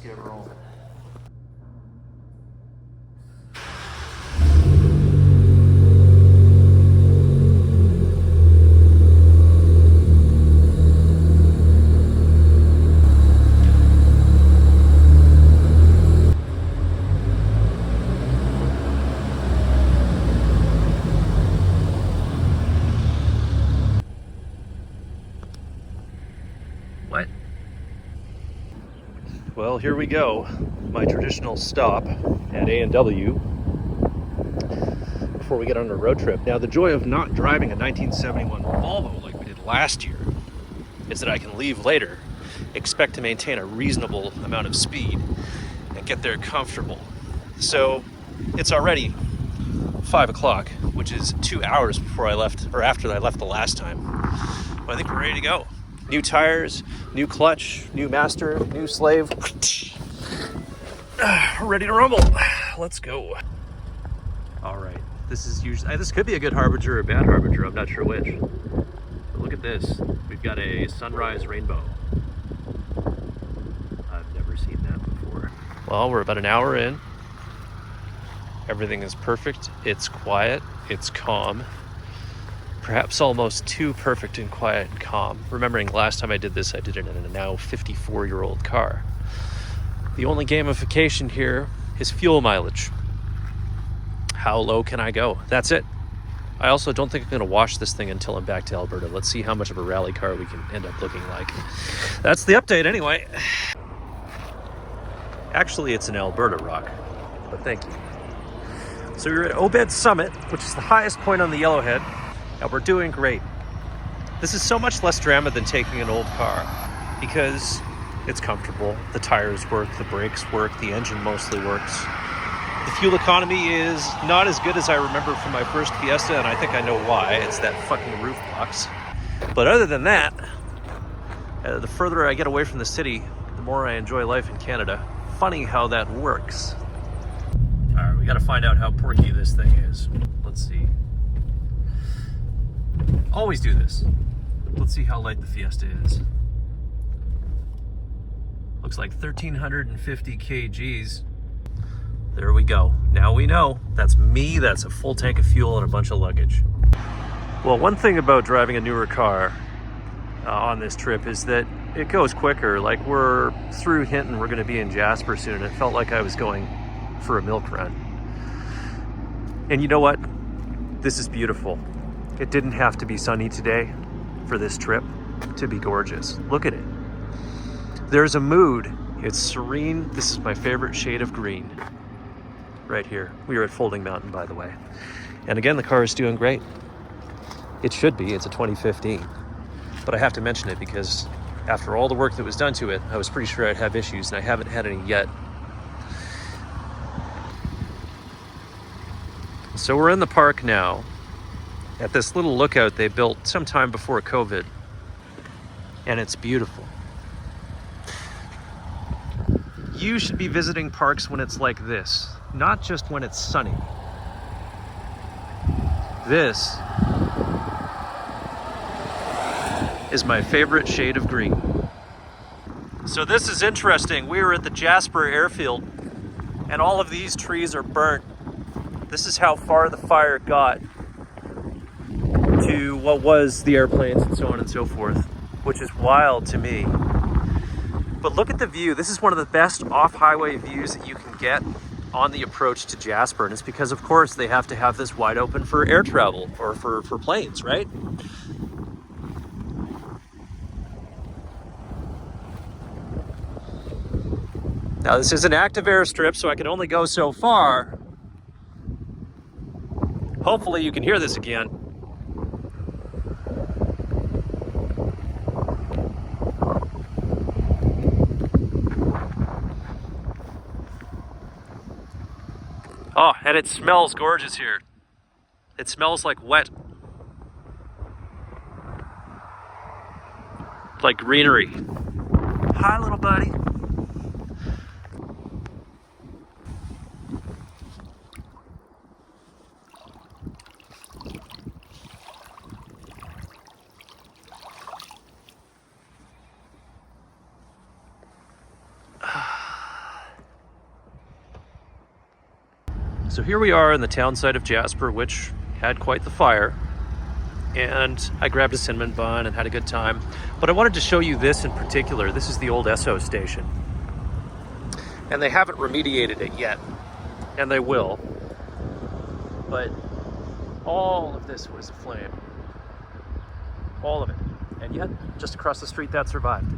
get rolling. What? Well, here we go. My traditional stop at A&W before we get on a road trip. Now, the joy of not driving a 1971 Volvo like we did last year is that I can leave later, expect to maintain a reasonable amount of speed, and get there comfortable. So it's already 5 o'clock, which is 2 hours before I left, or after I left the last time. But I think we're ready to go. New tires, new clutch, new master, new slave. Ready to rumble. Let's go. All right, this could be a good harbinger or a bad harbinger. I'm not sure which. But look at this. We've got a sunrise rainbow. I've never seen that before. Well, we're about an hour in. Everything is perfect. It's quiet. It's calm. Perhaps almost too perfect and quiet and calm. Remembering last time I did this, I did it in a now 54-year-old car. The only gamification here is fuel mileage. How low can I go? That's it. I also don't think I'm going to wash this thing until I'm back to Alberta. Let's see how much of a rally car we can end up looking like. That's the update anyway. Actually, it's an Alberta rock, but thank you. So we're at Obed Summit, which is the highest point on the Yellowhead. And we're doing great. This is so much less drama than taking an old car because it's comfortable. The tires work, the brakes work, the engine mostly works. The fuel economy is not as good as I remember from my first Fiesta, and I think I know why. It's that fucking roof box. But other than that, the further I get away from the city, the more I enjoy life in Canada. Funny how that works. All right, we got to find out how porky this thing is. Let's see. Always do this. Let's see how light the Fiesta is. Looks like 1,350 kgs. There we go. Now we know. That's me. That's a full tank of fuel and a bunch of luggage. Well, one thing about driving a newer car on this trip is that it goes quicker. Like, we're through Hinton, we're going to be in Jasper soon, and it felt like I was going for a milk run. And you know what? This is beautiful. It didn't have to be sunny today for this trip to be gorgeous. Look at it. There's a mood. It's serene. This is my favorite shade of green. Right here. We are at Folding Mountain, by the way. And again, the car is doing great. It should be. It's a 2015. But I have to mention it because after all the work that was done to it, I was pretty sure I'd have issues, and I haven't had any yet. So we're in the park now at this little lookout they built sometime before COVID, and it's beautiful. You should be visiting parks when it's like this, not just when it's sunny. This is my favorite shade of green. So this is interesting. We were at the Jasper airfield, and all of these trees are burnt. This is how far the fire got to what was the airplanes and so on and so forth, which is wild to me. But look at the view. This is one of the best off-highway views that you can get on the approach to Jasper, and it's because, of course, they have to have this wide open for air travel or for planes, right? Now, this is an active airstrip, so I can only go so far. Hopefully you can hear this again. Oh, and it smells gorgeous here. It smells like wet. Like greenery. Hi, little buddy. So here we are in the town site of Jasper, which had quite the fire. And I grabbed a cinnamon bun and had a good time. But I wanted to show you this in particular. This is the old Esso station. And they haven't remediated it yet. And they will. But all of this was aflame. All of it. And yet, just across the street, that survived.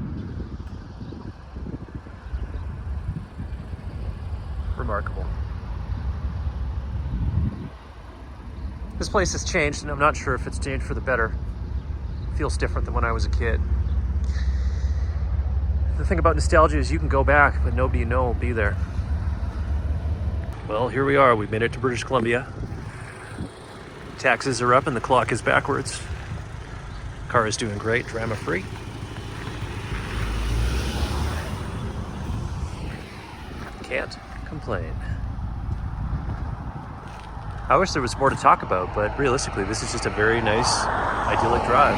Remarkable. This place has changed, and I'm not sure if it's changed for the better. It feels different than when I was a kid. The thing about nostalgia is you can go back, but nobody you know will be there. Well, here we are. We've made it to British Columbia. Taxes are up and the clock is backwards. Car is doing great, drama free. Can't complain. I wish there was more to talk about, but realistically, this is just a very nice, idyllic drive.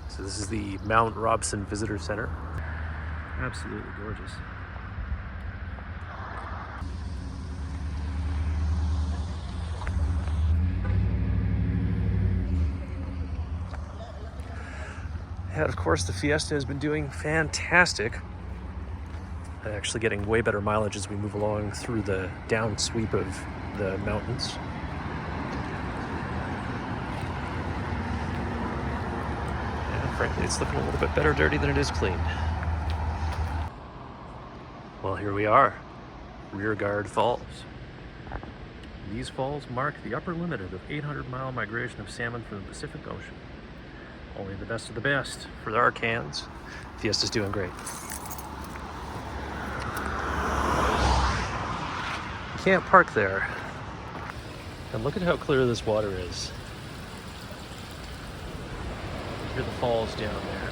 So this is the Mount Robson Visitor Center. Absolutely gorgeous. And of course, the Fiesta has been doing fantastic. Actually getting way better mileage as we move along through the down sweep of the mountains. And frankly, it's looking a little bit better dirty than it is clean. Well, here we are, Rear Guard Falls. These falls mark the upper limit of the 800-mile migration of salmon from the Pacific Ocean. Only the best of the best for our cans. Fiesta's doing great. Can't park there. And look at how clear this water is. Hear the falls down there.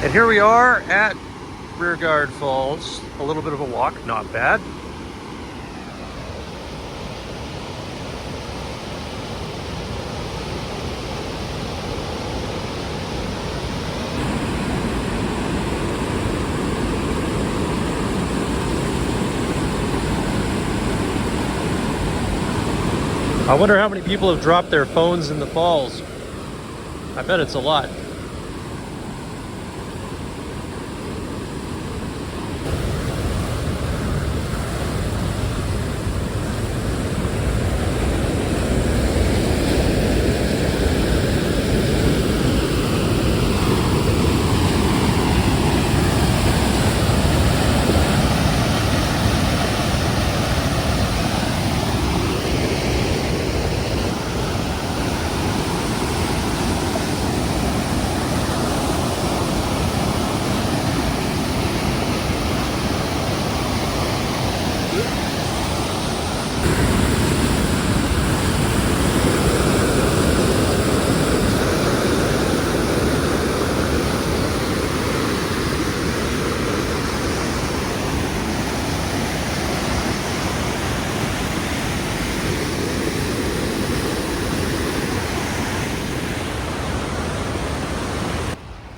And here we are at Rear Guard Falls. A little bit of a walk, not bad. I wonder how many people have dropped their phones in the falls. I bet it's a lot.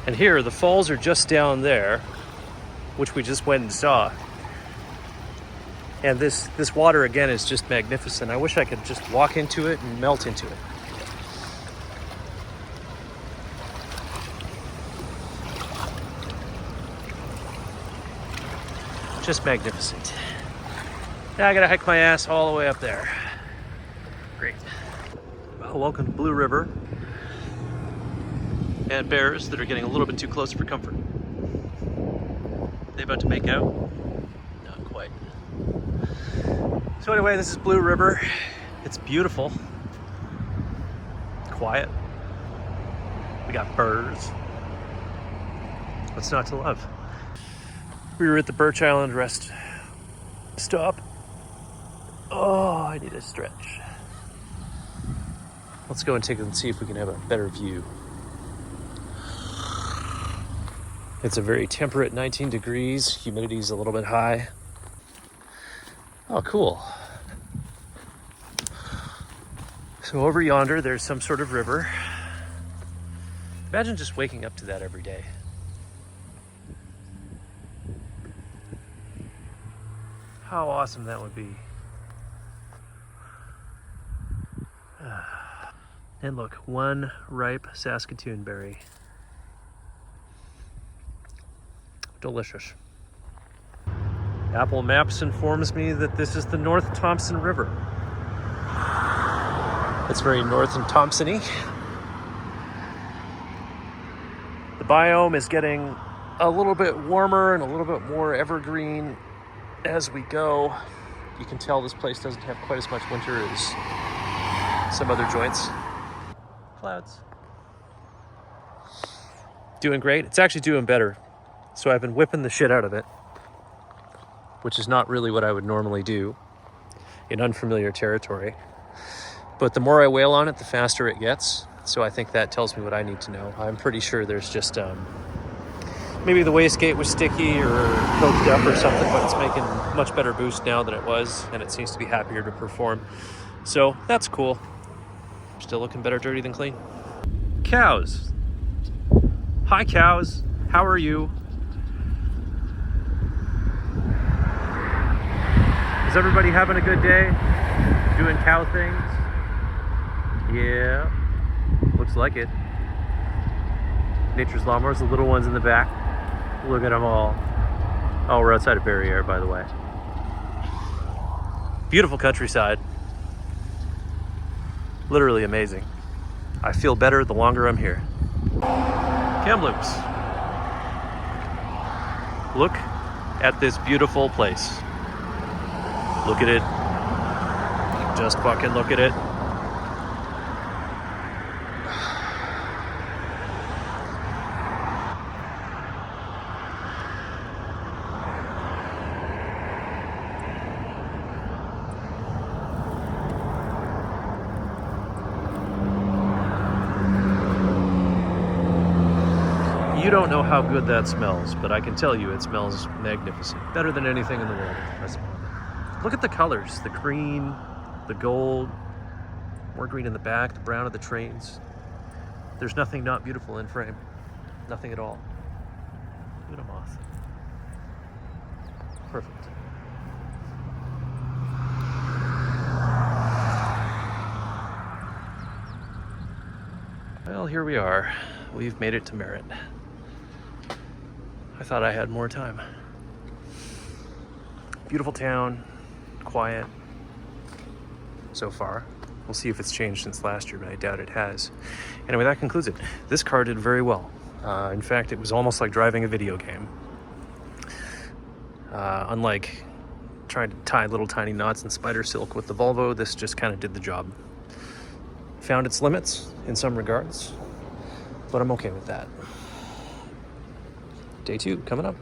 And here, the falls are just down there, which we just went and saw. And this water, again, is just magnificent. I wish I could just walk into it and melt into it. Just magnificent. Now I gotta hike my ass all the way up there. Great. Well, welcome to Blue River. And bears that are getting a little bit too close for comfort. They about to make out? Not quite. So anyway, this is Blue River. It's beautiful. Quiet. We got birds. What's not to love? We were at the Birch Island rest stop. Oh, I need a stretch. Let's go and take it and see if we can have a better view. It's a very temperate 19 degrees. Humidity's a little bit high. Oh, cool. So over yonder, there's some sort of river. Imagine just waking up to that every day. How awesome that would be. And look, one ripe Saskatoon berry. Delicious. Apple Maps informs me that this is the North Thompson River. It's very North and Thompson-y. The biome is getting a little bit warmer and a little bit more evergreen as we go. You can tell this place doesn't have quite as much winter as some other joints. Clouds. Doing great. It's actually doing better. So I've been whipping the shit out of it, which is not really what I would normally do in unfamiliar territory. But the more I wail on it, the faster it gets. So I think that tells me what I need to know. I'm pretty sure there's just maybe the wastegate was sticky or coked up or something, but it's making much better boost now than it was, and it seems to be happier to perform. So that's cool. Still looking better dirty than clean. Cows. Hi cows, how are you? Is everybody having a good day? Doing cow things? Yeah, looks like it. Nature's lawnmowers, the little ones in the back. Look at them all. Oh, we're outside of Barriere, by the way. Beautiful countryside. Literally amazing. I feel better the longer I'm here. Kamloops. Look at this beautiful place. Look at it. Just fucking look at it. You don't know how good that smells, but I can tell you it smells magnificent. Better than anything in the world. Look at the colors, the green, the gold, more green in the back, the brown of the trains. There's nothing not beautiful in frame. Nothing at all. Look at a moth. Perfect. Well, here we are. We've made it to Merritt. I thought I had more time. Beautiful town, quiet so far. We'll see if it's changed since last year, but I doubt it has. Anyway, that concludes it. This car did very well. In fact, it was almost like driving a video game. Unlike trying to tie little tiny knots in spider silk with the Volvo, this just kind of did the job. Found its limits in some regards, but I'm okay with that. Day 2 coming up.